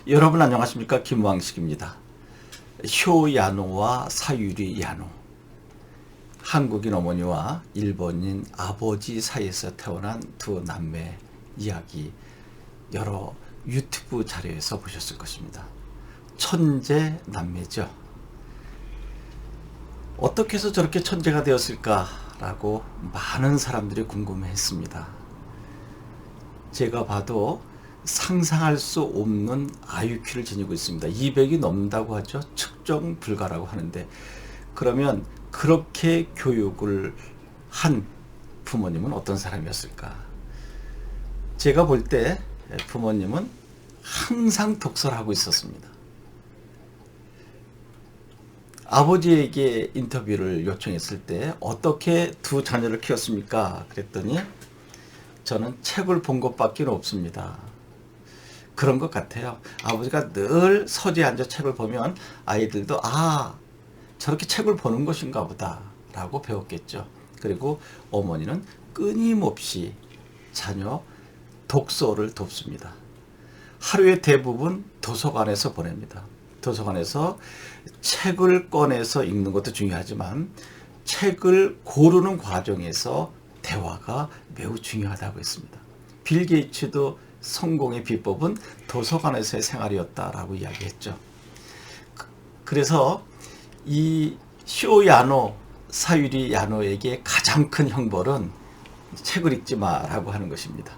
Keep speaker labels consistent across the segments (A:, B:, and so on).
A: 여러분 안녕하십니까? 김왕식입니다. 효야노와 사유리 야노, 한국인 어머니와 일본인 아버지 사이에서 태어난 두 남매 이야기, 여러 유튜브 자료에서 보셨을 것입니다. 천재 남매죠. 어떻게 해서 저렇게 천재가 되었을까라고 많은 사람들이 궁금해했습니다. 제가 봐도 상상할 수 없는 IQ를 지니고 있습니다. 200이 넘는다고 하죠. 측정 불가라고 하는데, 그러면 그렇게 교육을 한 부모님은 어떤 사람이었을까? 제가 볼 때 부모님은 항상 독서를 하고 있었습니다. 아버지에게 인터뷰를 요청했을 때 어떻게 두 자녀를 키웠습니까? 그랬더니 저는 책을 본 것밖에 없습니다. 그런 것 같아요. 아버지가 늘 서재에 앉아 책을 보면 아이들도 저렇게 책을 보는 것인가 보다 라고 배웠겠죠. 그리고 어머니는 끊임없이 자녀 독서를 돕습니다. 하루의 대부분 도서관에서 보냅니다. 도서관에서 책을 꺼내서 읽는 것도 중요하지만 책을 고르는 과정에서 대화가 매우 중요하다고 했습니다. 빌 게이츠도 성공의 비법은 도서관에서의 생활이었다라고 이야기했죠. 그래서 이 쇼야노, 사유리 야노에게 가장 큰 형벌은 책을 읽지 마라고 하는 것입니다.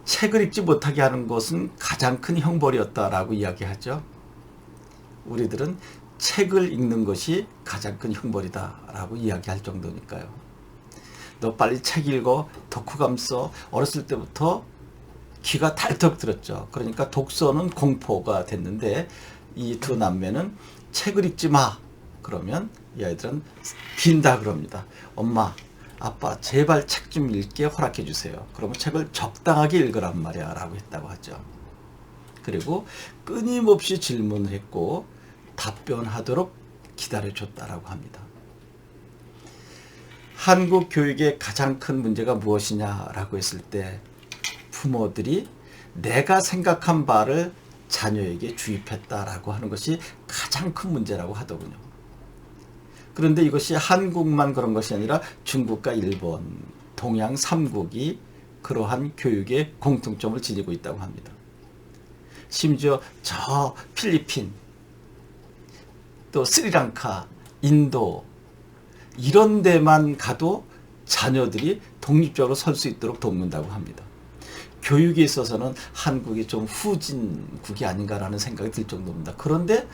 A: 책을 읽지 못하게 하는 것은 가장 큰 형벌이었다라고 이야기하죠. 우리들은 책을 읽는 것이 가장 큰 형벌이다라고 이야기할 정도니까요. 너 빨리 책 읽어, 독후감 써. 어렸을 때부터 귀가 달떡 들었죠. 그러니까 독서는 공포가 됐는데, 이 두 남매는 책을 읽지 마 그러면 이 아이들은 빈다 그럽니다. 엄마, 아빠 제발 책 좀 읽게 허락해 주세요. 그러면 책을 적당하게 읽으란 말이야 라고 했다고 하죠. 그리고 끊임없이 질문을 했고 답변하도록 기다려줬다라고 합니다. 한국 교육의 가장 큰 문제가 무엇이냐라고 했을 때, 부모들이 내가 생각한 바를 자녀에게 주입했다라고 하는 것이 가장 큰 문제라고 하더군요. 그런데 이것이 한국만 그런 것이 아니라 중국과 일본, 동양 3국이 그러한 교육의 공통점을 지니고 있다고 합니다. 심지어 저 필리핀, 또 스리랑카, 인도 이런 데만 가도 자녀들이 독립적으로 설 수 있도록 돕는다고 합니다. 교육에 있어서는 한국이 좀 후진국이 아닌가라는 생각이 들 정도입니다. 그런데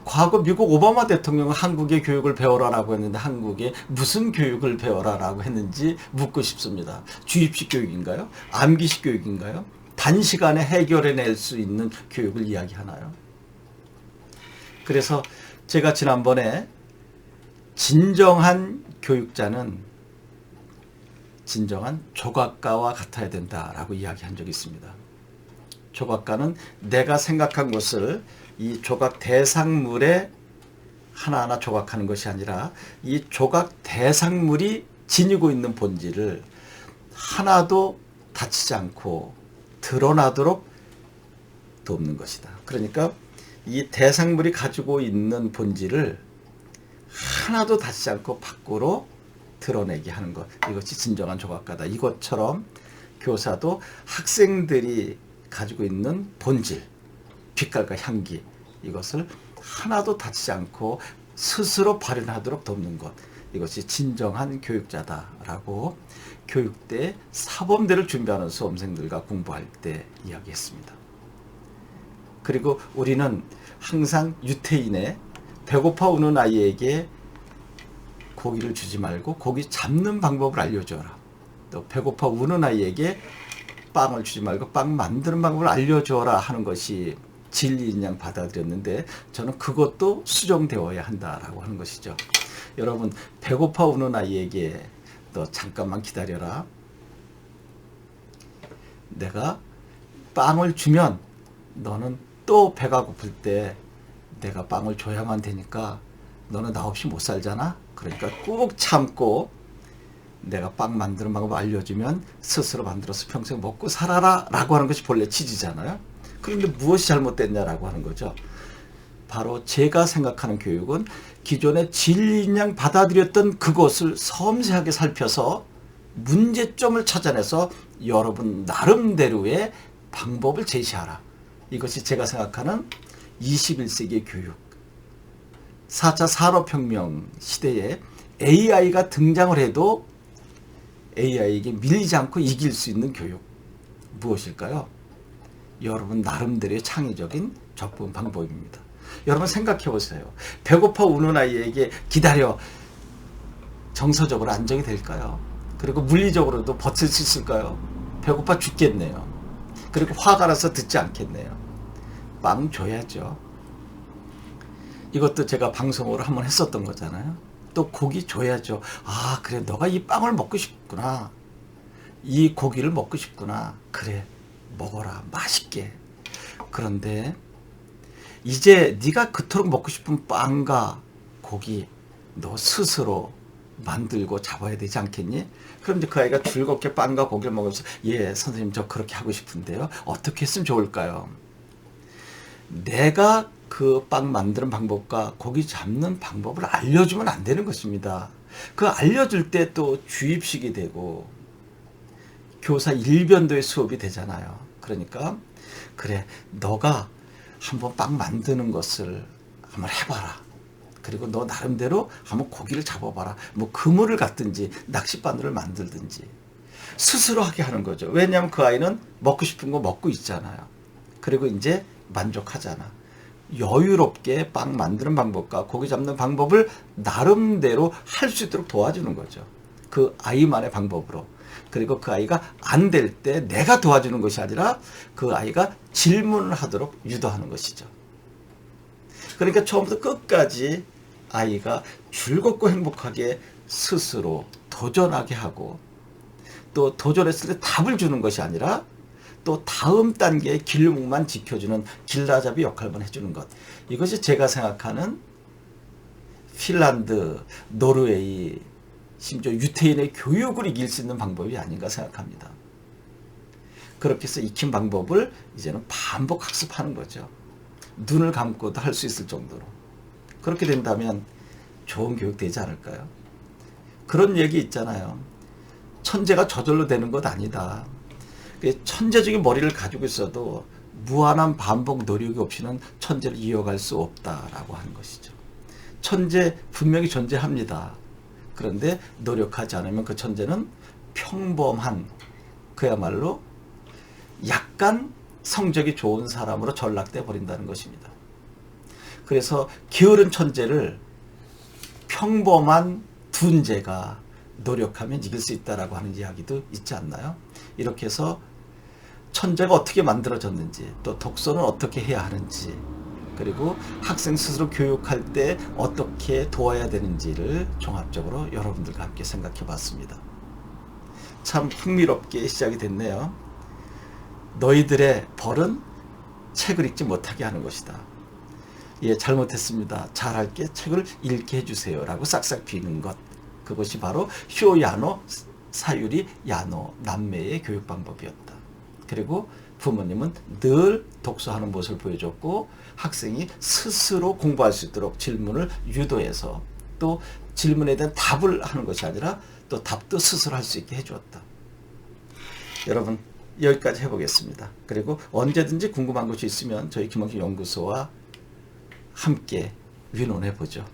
A: 과거 미국 오바마 대통령은 한국의 교육을 배워라라고 했는데 한국에 무슨 교육을 배워라라고 했는지 묻고 싶습니다. 주입식 교육인가요? 암기식 교육인가요? 단시간에 해결해낼 수 있는 교육을 이야기하나요? 그래서 제가 지난번에 진정한 교육자는 진정한 조각가와 같아야 된다라고 이야기한 적이 있습니다. 조각가는 내가 생각한 것을 이 조각 대상물에 하나하나 조각하는 것이 아니라 이 조각 대상물이 지니고 있는 본질을 하나도 다치지 않고 드러나도록 돕는 것이다. 그러니까 이 대상물이 가지고 있는 본질을 하나도 다치지 않고 밖으로 드러내게 하는 것, 이것이 진정한 조각가다. 이것처럼 교사도 학생들이 가지고 있는 본질, 빛깔과 향기, 이것을 하나도 다치지 않고 스스로 발현하도록 돕는 것, 이것이 진정한 교육자다라고 교육대 사범대를 준비하는 수험생들과 공부할 때 이야기했습니다. 그리고 우리는 항상 유태인의 배고파 우는 아이에게 고기를 주지 말고 고기 잡는 방법을 알려줘라. 또 배고파 우는 아이에게 빵을 주지 말고 빵 만드는 방법을 알려줘라 하는 것이 진리인 양 받아들였는데, 저는 그것도 수정되어야 한다라고 하는 것이죠. 여러분, 배고파 우는 아이에게 너 잠깐만 기다려라. 내가 빵을 주면 너는 또 배가 고플 때 내가 빵을 줘야만 되니까 너는 나 없이 못 살잖아. 그러니까 꾹 참고 내가 빵 만드는 방법 알려주면 스스로 만들어서 평생 먹고 살아라 라고 하는 것이 본래 취지잖아요. 그런데 무엇이 잘못됐냐라고 하는 거죠. 바로 제가 생각하는 교육은 기존에 진리인 양 받아들였던 그것을 섬세하게 살펴서 문제점을 찾아내서 여러분 나름대로의 방법을 제시하라. 이것이 제가 생각하는 21세기의 교육. 4차 산업혁명 시대에 AI가 등장을 해도 AI에게 밀리지 않고 이길 수 있는 교육. 무엇일까요? 여러분 나름대로의 창의적인 접근 방법입니다. 여러분 생각해 보세요. 배고파 우는 아이에게 기다려. 정서적으로 안정이 될까요? 그리고 물리적으로도 버틸 수 있을까요? 배고파 죽겠네요. 그리고 화가 나서 듣지 않겠네요. 빵 줘야죠. 이것도 제가 방송으로 한번 했었던 거잖아요. 또 고기 줘야죠. 아, 그래, 너가 이 빵을 먹고 싶구나. 이 고기를 먹고 싶구나. 그래, 먹어라. 맛있게. 그런데 이제 네가 그토록 먹고 싶은 빵과 고기 너 스스로 만들고 잡아야 되지 않겠니? 그럼 이제 그 아이가 즐겁게 빵과 고기를 먹으면서 예, 선생님 저 그렇게 하고 싶은데요. 어떻게 했으면 좋을까요? 내가 그 빵 만드는 방법과 고기 잡는 방법을 알려주면 안 되는 것입니다. 그 알려줄 때 또 주입식이 되고 교사 일변도의 수업이 되잖아요. 그러니까 그래, 너가 한번 빵 만드는 것을 한번 해봐라. 그리고 너 나름대로 한번 고기를 잡아봐라. 뭐 그물을 갖든지 낚싯바늘을 만들든지 스스로 하게 하는 거죠. 왜냐하면 그 아이는 먹고 싶은 거 먹고 있잖아요. 그리고 이제 만족하잖아. 여유롭게 빵 만드는 방법과 고기 잡는 방법을 나름대로 할 수 있도록 도와주는 거죠. 그 아이만의 방법으로. 그리고 그 아이가 안 될 때 내가 도와주는 것이 아니라 그 아이가 질문을 하도록 유도하는 것이죠. 그러니까 처음부터 끝까지 아이가 즐겁고 행복하게 스스로 도전하게 하고 또 도전했을 때 답을 주는 것이 아니라 또 다음 단계의 길목만 지켜주는 길라잡이 역할만 해주는 것. 이것이 제가 생각하는 핀란드, 노르웨이, 심지어 유태인의 교육을 이길 수 있는 방법이 아닌가 생각합니다. 그렇게 해서 익힌 방법을 이제는 반복 학습하는 거죠. 눈을 감고도 할 수 있을 정도로. 그렇게 된다면 좋은 교육 되지 않을까요? 그런 얘기 있잖아요. 천재가 저절로 되는 것 아니다. 천재적인 머리를 가지고 있어도 무한한 반복 노력이 없이는 천재를 이어갈 수 없다라고 하는 것이죠. 천재 분명히 존재합니다. 그런데 노력하지 않으면 그 천재는 평범한, 그야말로 약간 성적이 좋은 사람으로 전락돼 버린다는 것입니다. 그래서 게으른 천재를 평범한 둔재가 노력하면 이길 수 있다라고 하는 이야기도 있지 않나요? 이렇게 해서 천재가 어떻게 만들어졌는지, 또 독서는 어떻게 해야 하는지, 그리고 학생 스스로 교육할 때 어떻게 도와야 되는지를 종합적으로 여러분들과 함께 생각해 봤습니다. 참 흥미롭게 시작이 됐네요. 너희들의 벌은 책을 읽지 못하게 하는 것이다. 예, 잘못했습니다. 잘할게. 책을 읽게 해주세요. 라고 싹싹 비는 것. 그것이 바로 쇼야노, 사유리, 야노 남매의 교육 방법이었다. 그리고 부모님은 늘 독서하는 모습을 보여줬고 학생이 스스로 공부할 수 있도록 질문을 유도해서 또 질문에 대한 답을 하는 것이 아니라 또 답도 스스로 할 수 있게 해주었다. 여러분 여기까지 해보겠습니다. 그리고 언제든지 궁금한 것이 있으면 저희 김원식 연구소와 함께 의논해 보죠.